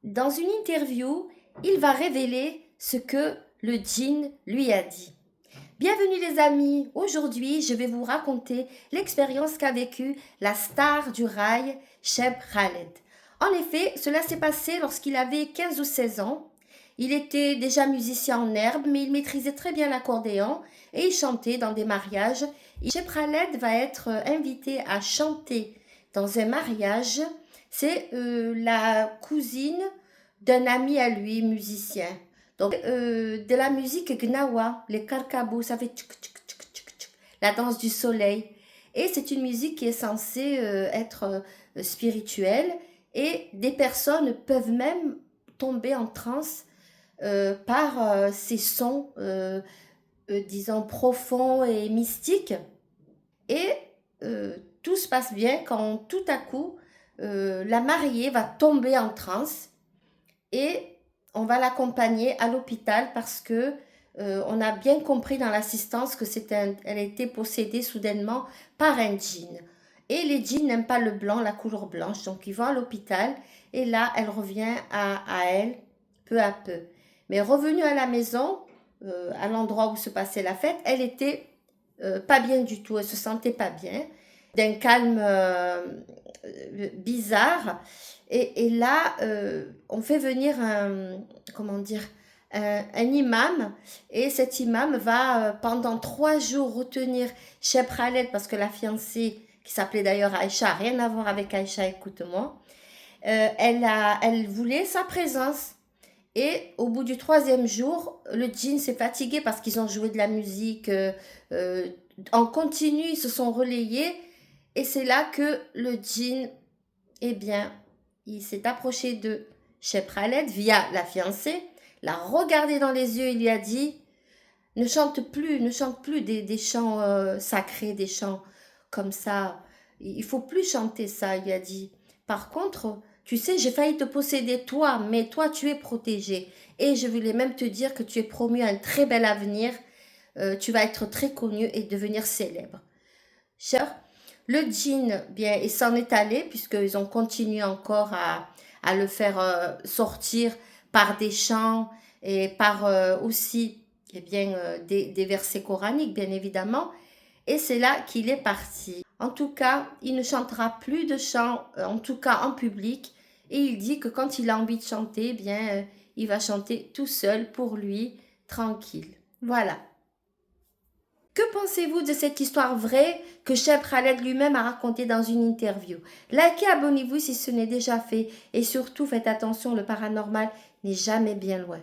Dans une interview, il va révéler ce que le djinn lui a dit. Bienvenue les amis, aujourd'hui je vais vous raconter l'expérience qu'a vécue la star du rail, Cheb Khaled. En effet, cela s'est passé lorsqu'il avait 15 ou 16 ans. Il était déjà musicien en herbe, mais il maîtrisait très bien l'accordéon et il chantait dans des mariages. Et Cheb Khaled va être invité à chanter dans un mariage. C'est la cousine d'un ami à lui, musicien. Donc, de la musique gnawa, les karkabous, ça fait tchuk, tchuk, tchuk, tchuk, tchuk, la danse du soleil. Et c'est une musique qui est censée être spirituelle et des personnes peuvent même tomber en transe par ces sons, disons, profonds et mystiques. Et tout se passe bien quand tout à coup, la mariée va tomber en transe et on va l'accompagner à l'hôpital parce que on a bien compris dans l'assistance que elle a été possédée soudainement par un djinn. Et les djinns n'aiment pas le blanc, la couleur blanche, donc ils vont à l'hôpital et là elle revient à elle peu à peu. Mais revenue à la maison, à l'endroit où se passait la fête, elle était pas bien du tout, elle se sentait pas bien, d'un calme bizarre. Et là, on fait venir comment dire, un imam, et cet imam va pendant 3 jours retenir Cheb Khaled parce que la fiancée, qui s'appelait d'ailleurs Aïcha, rien à voir avec Aïcha, écoute-moi, elle voulait sa présence. Et au bout du 3e jour, le djinn s'est fatigué parce qu'ils ont joué de la musique euh, en continu, ils se sont relayés. Et c'est là que le djinn, eh bien, il s'est approché de Cheb Khaled via la fiancée, l'a regardé dans les yeux, il lui a dit ne chante plus des chants sacrés, des chants comme ça. Il faut plus chanter ça, il a dit. Par contre, tu sais, j'ai failli te posséder toi, mais toi, tu es protégé. Et je voulais même te dire que tu es promu à un très bel avenir. Tu vas être très connu et devenir célèbre. Cher, le djinn, bien, il s'en est allé puisqu'ils ont continué encore à le faire sortir par des chants et par aussi eh bien, des versets coraniques, bien évidemment. Et c'est là qu'il est parti. En tout cas, il ne chantera plus de chants, en tout cas en public. Et il dit que quand il a envie de chanter, eh bien, il va chanter tout seul pour lui, tranquille. Voilà. Que pensez-vous de cette histoire vraie que Cheb Khaled lui-même a racontée dans une interview? Likez, abonnez-vous si ce n'est déjà fait et surtout faites attention, le paranormal n'est jamais bien loin.